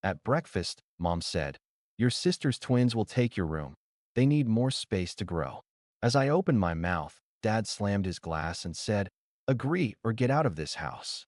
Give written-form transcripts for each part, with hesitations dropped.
At breakfast, Mom said, "Your sister's twins will take your room. They need more space to grow." As I opened my mouth, Dad slammed his glass and said, "Agree or get out of this house."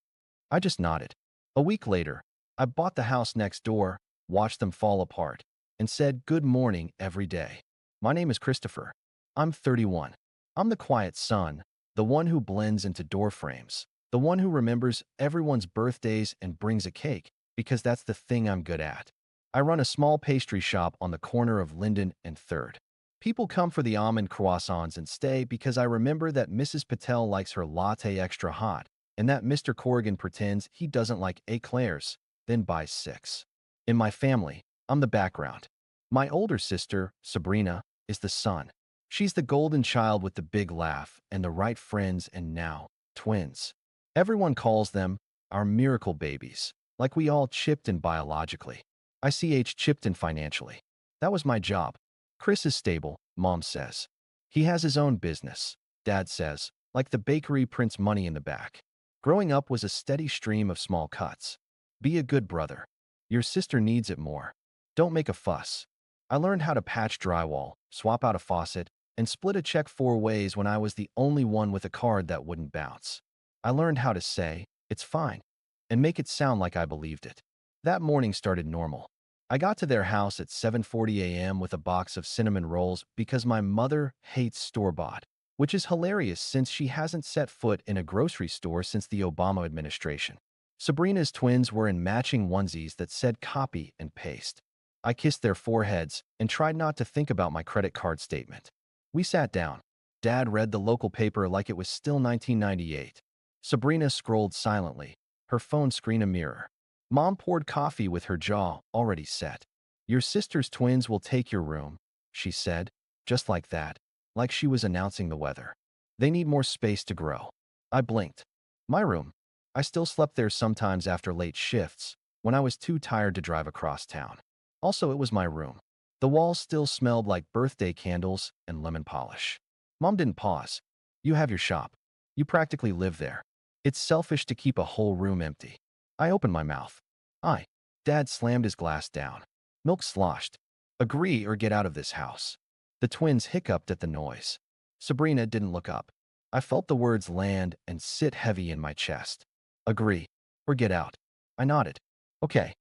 I just nodded. A week later, I bought the house next door, watched them fall apart, and said good morning every day. My name is Christopher. I'm 31. I'm the quiet son, the one who blends into door frames, the one who remembers everyone's birthdays and brings a cake, because that's the thing I'm good at. I run a small pastry shop on the corner of Linden and 3rd. People come for the almond croissants and stay because I remember that Mrs. Patel likes her latte extra hot and that Mr. Corrigan pretends he doesn't like eclairs, then buys 6. In my family, I'm the background. My older sister, Sabrina, is the sun. She's the golden child with the big laugh and the right friends and now, twins. Everyone calls them our miracle babies, like we all chipped in biologically. ICH chipped in financially. That was my job. Chris is stable, Mom says. He has his own business, Dad says, like the bakery prints money in the back. Growing up was a steady stream of small cuts. Be a good brother. Your sister needs it more. Don't make a fuss. I learned how to patch drywall, swap out a faucet, and split a check 4 ways when I was the only one with a card that wouldn't bounce. I learned how to say, "It's fine," and make it sound like I believed it. That morning started normal. I got to their house at 7:40 a.m. with a box of cinnamon rolls because my mother hates store-bought, which is hilarious since she hasn't set foot in a grocery store since the Obama administration. Sabrina's twins were in matching onesies that said copy and paste. I kissed their foreheads and tried not to think about my credit card statement. We sat down. Dad read the local paper like it was still 1998. Sabrina scrolled silently, her phone screen a mirror. Mom poured coffee with her jaw already set. "Your sister's twins will take your room," she said, just like that, like she was announcing the weather. "They need more space to grow." I blinked. My room. I still slept there sometimes after late shifts, when I was too tired to drive across town. Also, it was my room. The walls still smelled like birthday candles and lemon polish. Mom didn't pause. "You have your shop. You practically live there. It's selfish to keep a whole room empty." I opened my mouth. "I." Dad slammed his glass down. Milk sloshed. "Agree or get out of this house." The twins hiccuped at the noise. Sabrina didn't look up. I felt the words land and sit heavy in my chest. "Agree or get out." I nodded. "Okay."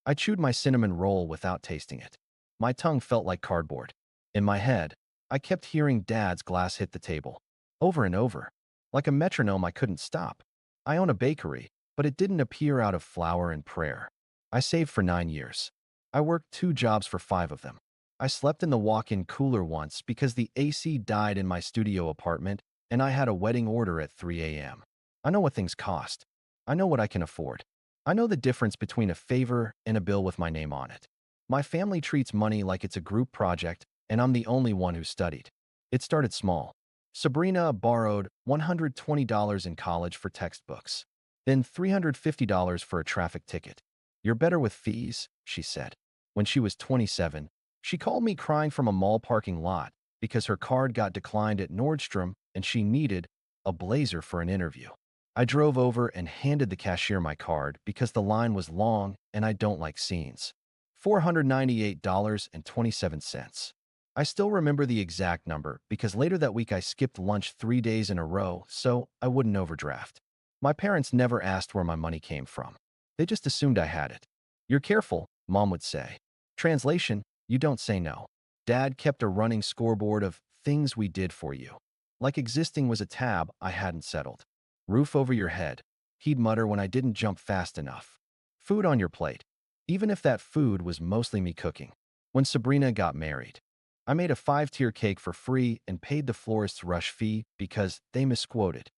I chewed my cinnamon roll without tasting it. My tongue felt like cardboard. In my head, I kept hearing Dad's glass hit the table. Over and over. Like a metronome I couldn't stop. I own a bakery, but it didn't appear out of flour and prayer. I saved for 9 years. I worked 2 jobs for 5 of them. I slept in the walk-in cooler once because the AC died in my studio apartment and I had a wedding order at 3 a.m. I know what things cost. I know what I can afford. I know the difference between a favor and a bill with my name on it. My family treats money like it's a group project, and I'm the only one who studied. It started small. Sabrina borrowed $120 in college for textbooks, then $350 for a traffic ticket. "You're better with fees," she said. When she was 27, she called me crying from a mall parking lot because her card got declined at Nordstrom and she needed a blazer for an interview. I drove over and handed the cashier my card because the line was long and I don't like scenes. $498.27. I still remember the exact number because later that week I skipped lunch 3 days in a row so I wouldn't overdraft. My parents never asked where my money came from. They just assumed I had it. "You're careful," Mom would say. Translation, "You don't say no." Dad kept a running scoreboard of things we did for you. Like existing was a tab I hadn't settled. "Roof over your head," he'd mutter when I didn't jump fast enough. "Food on your plate," even if that food was mostly me cooking. When Sabrina got married, I made a 5-tier cake for free and paid the florist's rush fee because they misquoted.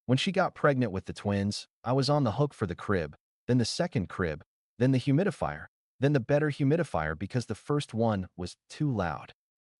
When she got pregnant with the twins, I was on the hook for the crib, then the second crib, then the humidifier, then the better humidifier because the first one was too loud.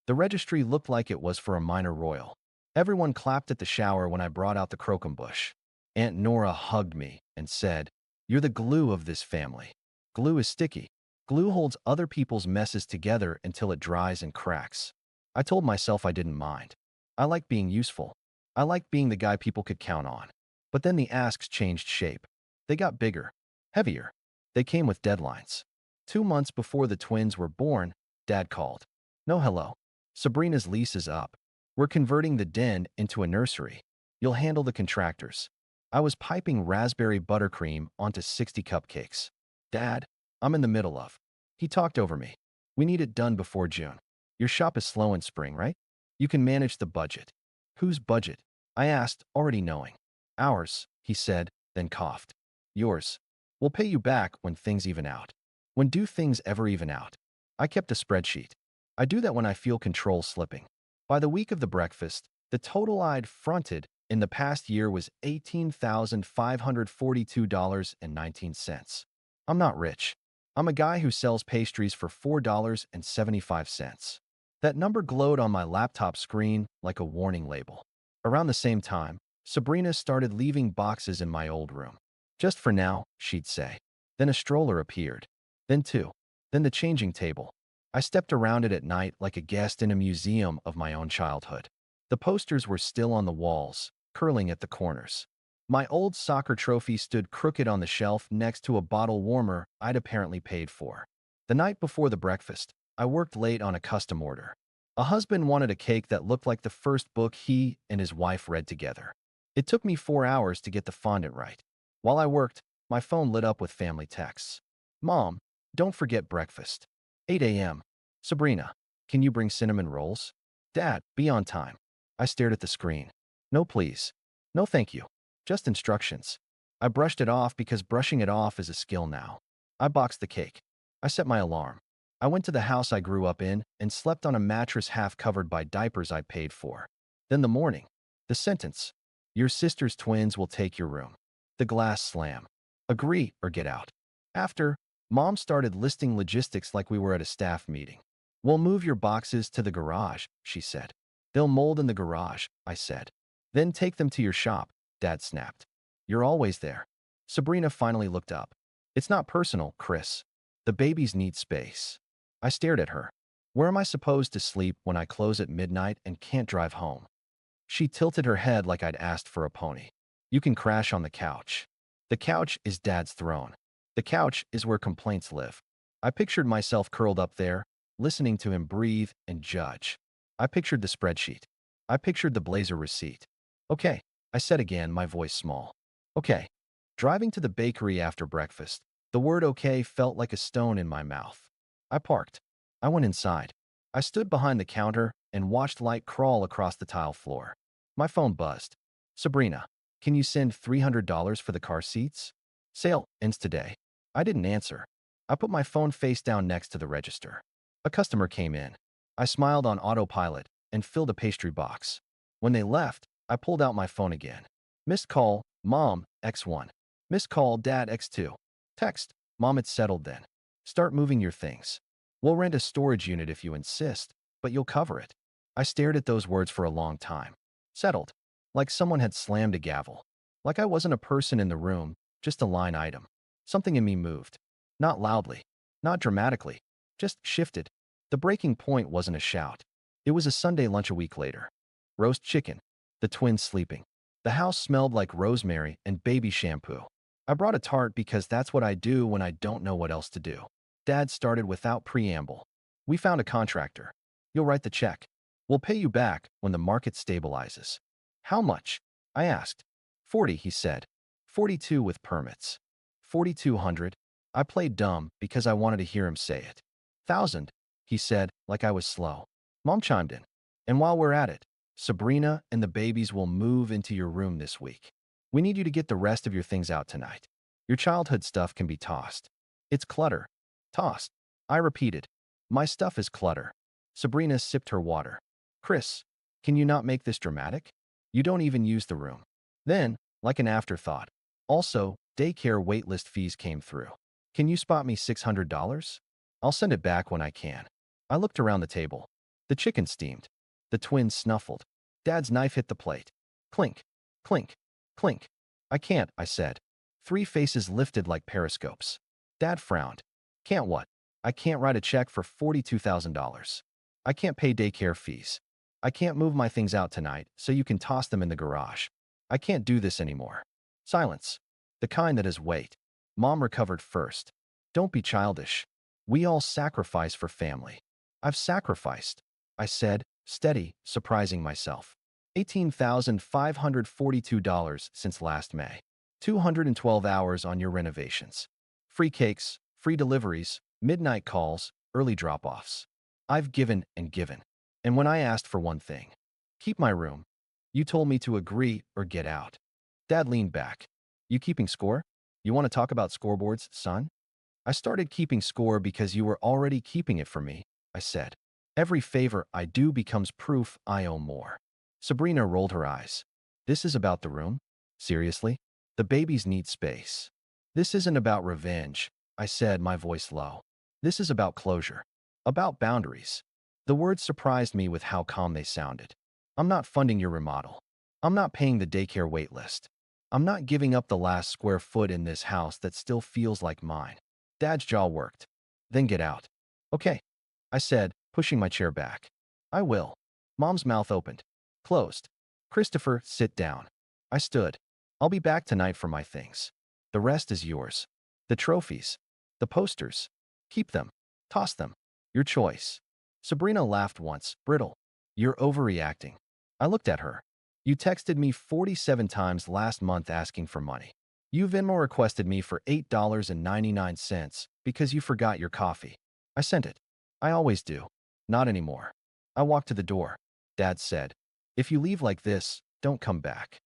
The registry looked like it was for a minor royal. Everyone clapped at the shower when I brought out the croquembouche. Aunt Nora hugged me and said, "You're the glue of this family." Glue is sticky. Glue holds other people's messes together until it dries and cracks. I told myself I didn't mind. I like being useful. I like being the guy people could count on. But then the asks changed shape. They got bigger, heavier. They came with deadlines. 2 months before the twins were born, Dad called. No hello. Sabrina's lease is up. We're converting the den into a nursery. You'll handle the contractors. I was piping raspberry buttercream onto 60 cupcakes. Dad, I'm in the middle of. He talked over me. We need it done before June. Your shop is slow in spring, right? You can manage the budget. Whose budget? I asked, already knowing. Ours, he said, then coughed. Yours. We'll pay you back when things even out. When do things ever even out? I kept a spreadsheet. I do that when I feel control slipping. By the week of the breakfast, the total I'd fronted in the past year was $18,542.19. I'm not rich. I'm a guy who sells pastries for $4.75. That number glowed on my laptop screen like a warning label. Around the same time, Sabrina started leaving boxes in my old room. Just for now, she'd say. Then a stroller appeared. Then two. Then the changing table. I stepped around it at night like a guest in a museum of my own childhood. The posters were still on the walls, curling at the corners. My old soccer trophy stood crooked on the shelf next to a bottle warmer I'd apparently paid for. The night before the breakfast, I worked late on a custom order. A husband wanted a cake that looked like the first book he and his wife read together. It took me 4 hours to get the fondant right. While I worked, my phone lit up with family texts. Mom, don't forget breakfast. 8 a.m. Sabrina, can you bring cinnamon rolls? Dad, be on time. I stared at the screen. No, please. No, thank you. Just instructions. I brushed it off because brushing it off is a skill now. I boxed the cake. I set my alarm. I went to the house I grew up in and slept on a mattress half covered by diapers I paid for. Then the morning. The sentence. Your sister's twins will take your room. The glass slam. Agree or get out. After, Mom started listing logistics like we were at a staff meeting. We'll move your boxes to the garage, she said. They'll mold in the garage, I said. Then take them to your shop, Dad snapped. You're always there. Sabrina finally looked up. It's not personal, Chris. The babies need space. I stared at her. Where am I supposed to sleep when I close at midnight and can't drive home? She tilted her head like I'd asked for a pony. You can crash on the couch. The couch is Dad's throne. The couch is where complaints live. I pictured myself curled up there, listening to him breathe and judge. I pictured the spreadsheet. I pictured the blazer receipt. Okay, I said again, my voice small. Okay. Driving to the bakery after breakfast, the word okay felt like a stone in my mouth. I parked. I went inside. I stood behind the counter and watched light crawl across the tile floor. My phone buzzed. Sabrina, can you send $300 for the car seats? Sale ends today. I didn't answer. I put my phone face down next to the register. A customer came in. I smiled on autopilot and filled a pastry box. When they left, I pulled out my phone again. Missed call, Mom, X1. Missed call, Dad, X2. Text, Mom, it's settled then. Start moving your things. We'll rent a storage unit if you insist, but you'll cover it. I stared at those words for a long time. Settled. Like someone had slammed a gavel. Like I wasn't a person in the room, just a line item. Something in me moved. Not loudly. Not dramatically. Just shifted. The breaking point wasn't a shout. It was a Sunday lunch a week later. Roast chicken. The twins sleeping. The house smelled like rosemary and baby shampoo. I brought a tart because that's what I do when I don't know what else to do. Dad started without preamble. We found a contractor. You'll write the check. We'll pay you back when the market stabilizes. How much? I asked. 40, he said. 42 with permits. 4,200. I played dumb because I wanted to hear him say it. 1,000, he said, like I was slow. Mom chimed in. And while we're at it, Sabrina and the babies will move into your room this week. We need you to get the rest of your things out tonight. Your childhood stuff can be tossed. It's clutter. Tossed. I repeated. My stuff is clutter. Sabrina sipped her water. Chris, can you not make this dramatic? You don't even use the room. Then, like an afterthought, also, daycare waitlist fees came through. Can you spot me $600? I'll send it back when I can. I looked around the table. The chicken steamed. The twins snuffled. Dad's knife hit the plate. Clink, clink, clink. I can't, I said. 3 faces lifted like periscopes. Dad frowned. Can't what? I can't write a check for $42,000. I can't pay daycare fees. I can't move my things out tonight so you can toss them in the garage. I can't do this anymore. Silence. The kind that has weight. Mom recovered first. Don't be childish. We all sacrifice for family. I've sacrificed, I said, steady, surprising myself. $18,542 since last May. 212 hours on your renovations. Free cakes, free deliveries, midnight calls, early drop-offs. I've given and given. And when I asked for one thing, keep my room, you told me to agree or get out. Dad leaned back. You keeping score? You want to talk about scoreboards, son? I started keeping score because you were already keeping it for me, I said. Every favor I do becomes proof I owe more. Sabrina rolled her eyes. This is about the room? Seriously? The babies need space. This isn't about revenge, I said, my voice low. This is about closure. About boundaries. The words surprised me with how calm they sounded. I'm not funding your remodel. I'm not paying the daycare wait list. I'm not giving up the last square foot in this house that still feels like mine. Dad's jaw worked. Then get out. Okay, I said, pushing my chair back. I will. Mom's mouth opened. Closed. Christopher, sit down. I stood. I'll be back tonight for my things. The rest is yours. The trophies. The posters. Keep them. Toss them. Your choice. Sabrina laughed once, brittle. You're overreacting. I looked at her. You texted me 47 times last month asking for money. You Venmo requested me for $8.99 because you forgot your coffee. I sent it. I always do. Not anymore. I walked to the door. Dad said, if you leave like this, don't come back.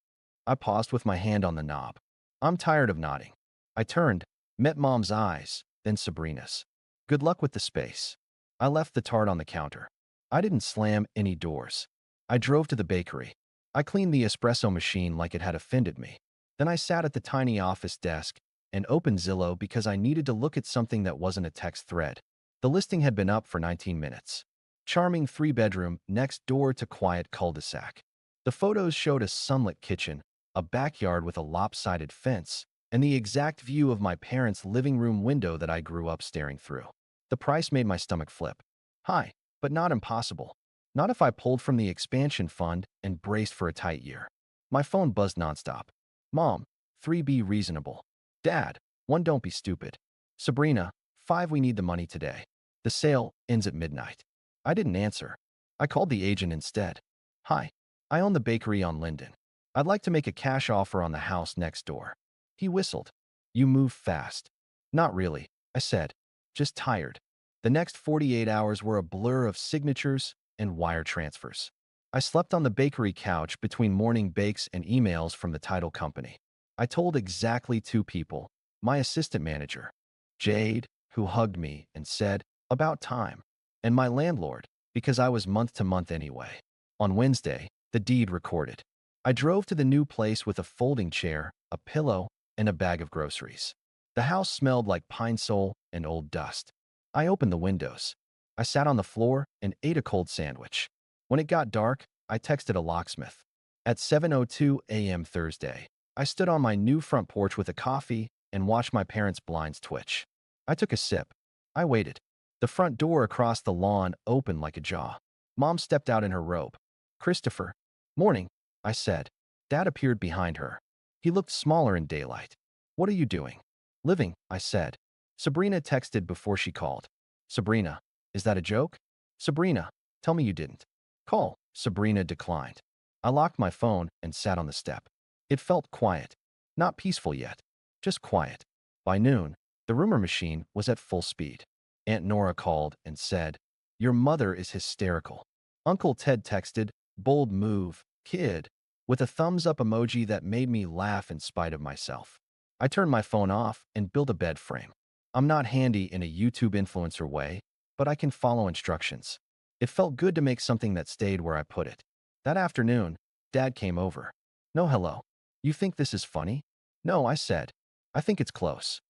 I paused with my hand on the knob. I'm tired of nodding. I turned, met Mom's eyes, then Sabrina's. Good luck with the space. I left the tart on the counter. I didn't slam any doors. I drove to the bakery. I cleaned the espresso machine like it had offended me. Then I sat at the tiny office desk and opened Zillow because I needed to look at something that wasn't a text thread. The listing had been up for 19 minutes. Charming 3-bedroom next door to quiet cul-de-sac. The photos showed a sunlit kitchen, a backyard with a lopsided fence, and the exact view of my parents' living room window that I grew up staring through. The price made my stomach flip. High, but not impossible. Not if I pulled from the expansion fund and braced for a tight year. My phone buzzed nonstop. Mom, 3 be reasonable. Dad, 1 don't be stupid. Sabrina, 5 we need the money today. The sale ends at midnight. I didn't answer. I called the agent instead. Hi, I own the bakery on Linden. I'd like to make a cash offer on the house next door. He whistled. You move fast. Not really, I said. Just tired. The next 48 hours were a blur of signatures and wire transfers. I slept on the bakery couch between morning bakes and emails from the title company. I told exactly 2 people, my assistant manager, Jade, who hugged me and said, about time, and my landlord, because I was month to month anyway. On Wednesday, the deed recorded. I drove to the new place with a folding chair, a pillow, and a bag of groceries. The house smelled like pine sol and old dust. I opened the windows. I sat on the floor and ate a cold sandwich. When it got dark, I texted a locksmith. At 7:02 a.m. Thursday, I stood on my new front porch with a coffee and watched my parents' blinds twitch. I took a sip. I waited. The front door across the lawn opened like a jaw. Mom stepped out in her robe. Christopher. Morning, I said. Dad appeared behind her. He looked smaller in daylight. What are you doing? Living, I said. Sabrina texted before she called. Sabrina, is that a joke? Sabrina, tell me you didn't. Call. Sabrina declined. I locked my phone and sat on the step. It felt quiet. Not peaceful yet. Just quiet. By noon, the rumor machine was at full speed. Aunt Nora called and said, your mother is hysterical. Uncle Ted texted, bold move, kid, with a thumbs up emoji that made me laugh in spite of myself. I turned my phone off and built a bed frame. I'm not handy in a YouTube influencer way, but I can follow instructions. It felt good to make something that stayed where I put it. That afternoon, Dad came over. No hello. You think this is funny? No, I said. I think it's close.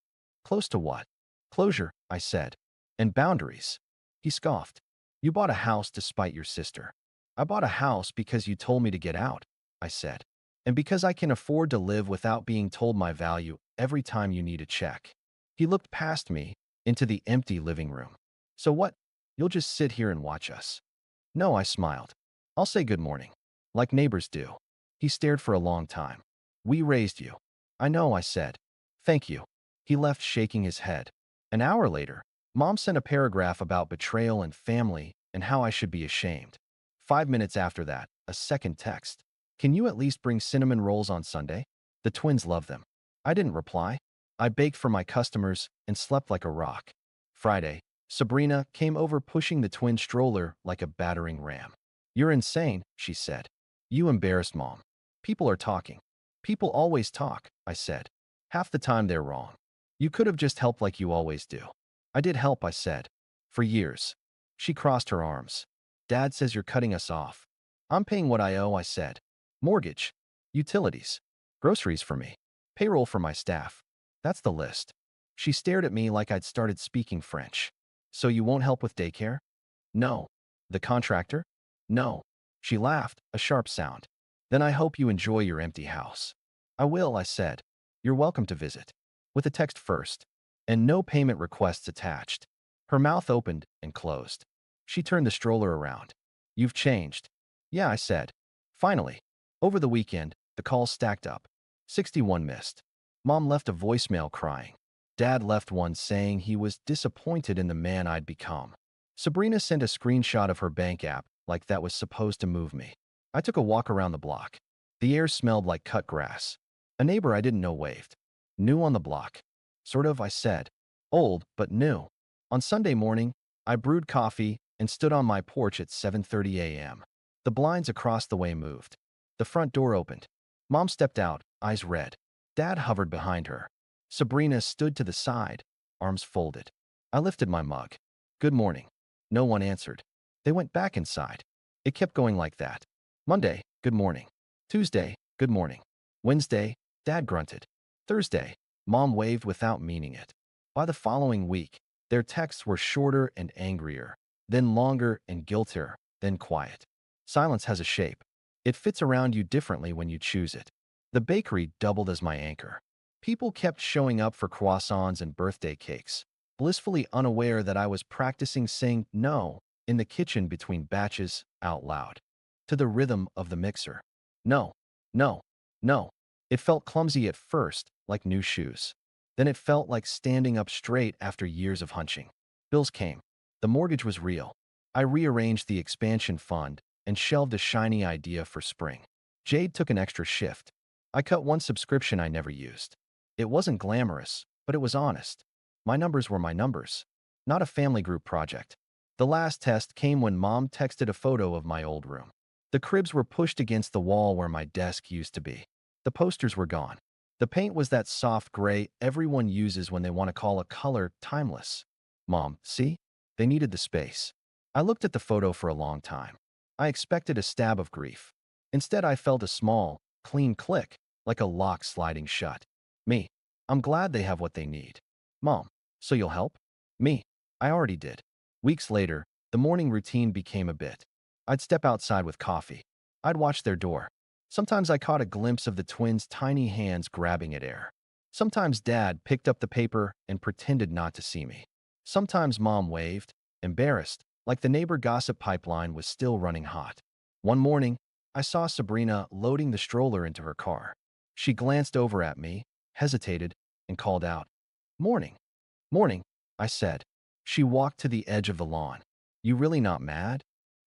Close to what? Closure, I said. And boundaries. He scoffed. You bought a house to spite your sister. I bought a house because you told me to get out, I said. And because I can afford to live without being told my value every time you need a check. He looked past me into the empty living room. So what? You'll just sit here and watch us? No, I smiled. I'll say good morning, like neighbors do. He stared for a long time. We raised you. I know, I said. Thank you. He left shaking his head. An hour later, Mom sent a paragraph about betrayal and family and how I should be ashamed. 5 minutes after that, a second text. Can you at least bring cinnamon rolls on Sunday? The twins love them. I didn't reply. I baked for my customers and slept like a rock. Friday, Sabrina came over pushing the twin stroller like a battering ram. You're insane, she said. You embarrassed Mom. People are talking. People always talk, I said. Half the time they're wrong. You could have just helped like you always do. I did help, I said. For years. She crossed her arms. Dad says you're cutting us off. I'm paying what I owe, I said. Mortgage. Utilities. Groceries for me. Payroll for my staff. That's the list. She stared at me like I'd started speaking French. So you won't help with daycare? No. The contractor? No. She laughed, a sharp sound. Then I hope you enjoy your empty house. I will, I said. You're welcome to visit. With a text first. And no payment requests attached. Her mouth opened and closed. She turned the stroller around. You've changed. Yeah, I said. Finally. Over the weekend, the calls stacked up. 61 missed. Mom left a voicemail crying. Dad left one saying he was disappointed in the man I'd become. Sabrina sent a screenshot of her bank app like that was supposed to move me. I took a walk around the block. The air smelled like cut grass. A neighbor I didn't know waved. New on the block. Sort of, I said. Old, but new. On Sunday morning, I brewed coffee and stood on my porch at 7:30 a.m. The blinds across the way moved. The front door opened. Mom stepped out, eyes red. Dad hovered behind her. Sabrina stood to the side, arms folded. I lifted my mug. Good morning. No one answered. They went back inside. It kept going like that. Monday, good morning. Tuesday, good morning. Wednesday, Dad grunted. Thursday, Mom waved without meaning it. By the following week, their texts were shorter and angrier, then longer and guiltier, then quiet. Silence has a shape. It fits around you differently when you choose it. The bakery doubled as my anchor. People kept showing up for croissants and birthday cakes, blissfully unaware that I was practicing saying no in the kitchen between batches out loud, to the rhythm of the mixer. No, no, no. It felt clumsy at first, like new shoes. Then it felt like standing up straight after years of hunching. Bills came. The mortgage was real. I rearranged the expansion fund and shelved a shiny idea for spring. Jade took an extra shift. I cut one subscription I never used. It wasn't glamorous, but it was honest. My numbers were my numbers, not a family group project. The last test came when Mom texted a photo of my old room. The cribs were pushed against the wall where my desk used to be. The posters were gone. The paint was that soft gray everyone uses when they want to call a color timeless. Mom, see? They needed the space. I looked at the photo for a long time. I expected a stab of grief. Instead, I felt a small, clean click, like a lock sliding shut. Me. I'm glad they have what they need. Mom, so you'll help? Me. I already did. Weeks later, the morning routine became a bit. I'd step outside with coffee. I'd watch their door. Sometimes I caught a glimpse of the twins' tiny hands grabbing at air. Sometimes Dad picked up the paper and pretended not to see me. Sometimes Mom waved, embarrassed, like the neighbor gossip pipeline was still running hot. One morning, I saw Sabrina loading the stroller into her car. She glanced over at me, hesitated, and called out, Morning. Morning, I said. She walked to the edge of the lawn. You really not mad?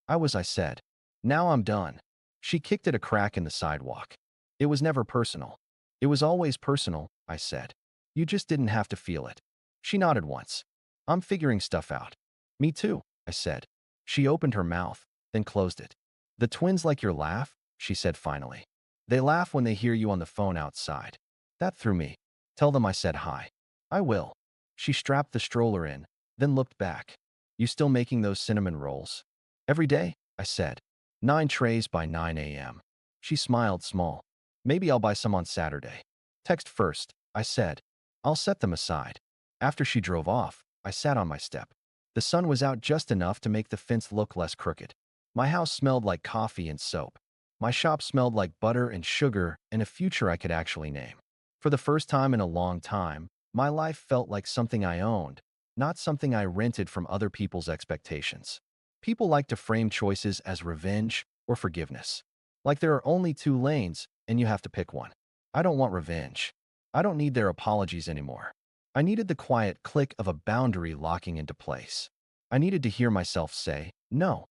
I was, I said. Now I'm done. She kicked at a crack in the sidewalk. It was never personal. It was always personal, I said. You just didn't have to feel it. She nodded once. I'm figuring stuff out. Me too, I said. She opened her mouth, then closed it. The twins like your laugh, she said finally. They laugh when they hear you on the phone outside. That threw me. Tell them I said hi. I will. She strapped the stroller in, then looked back. You still making those cinnamon rolls? Every day, I said. 9 trays by 9 a.m. She smiled small. Maybe I'll buy some on Saturday. Text first, I said. I'll set them aside. After she drove off, I sat on my step. The sun was out just enough to make the fence look less crooked. My house smelled like coffee and soap. My shop smelled like butter and sugar and a future I could actually name. For the first time in a long time, my life felt like something I owned, not something I rented from other people's expectations. People like to frame choices as revenge or forgiveness. Like there are only 2 lanes and you have to pick one. I don't want revenge. I don't need their apologies anymore. I needed the quiet click of a boundary locking into place. I needed to hear myself say, no,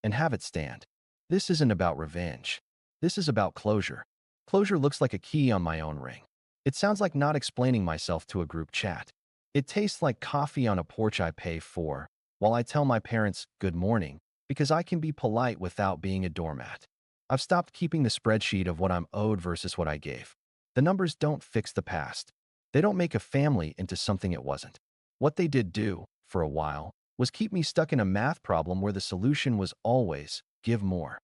and have it stand. This isn't about revenge. This is about closure. Closure looks like a key on my own ring. It sounds like not explaining myself to a group chat. It tastes like coffee on a porch I pay for, while I tell my parents good morning, because I can be polite without being a doormat. I've stopped keeping the spreadsheet of what I'm owed versus what I gave. The numbers don't fix the past. They don't make a family into something it wasn't. What they did do, for a while, was keep me stuck in a math problem where the solution was always give more.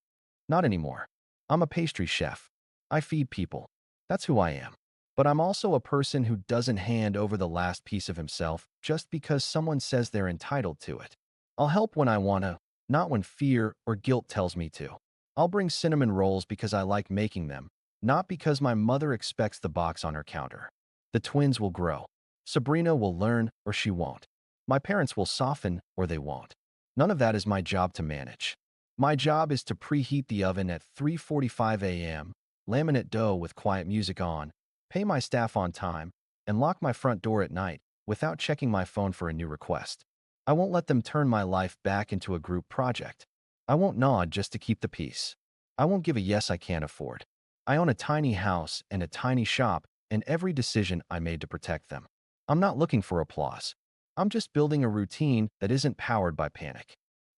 Not anymore. I'm a pastry chef. I feed people. That's who I am. But I'm also a person who doesn't hand over the last piece of himself just because someone says they're entitled to it. I'll help when I want to, not when fear or guilt tells me to. I'll bring cinnamon rolls because I like making them, not because my mother expects the box on her counter. The twins will grow. Sabrina will learn or she won't. My parents will soften or they won't. None of that is my job to manage. My job is to preheat the oven at 3:45 a.m., laminate dough with quiet music on, pay my staff on time, and lock my front door at night without checking my phone for a new request. I won't let them turn my life back into a group project. I won't nod just to keep the peace. I won't give a yes I can't afford. I own a tiny house and a tiny shop, and every decision I made to protect them. I'm not looking for applause. I'm just building a routine that isn't powered by panic.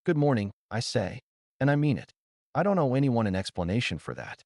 Good morning, I say, and I mean it. I don't owe anyone an explanation for that.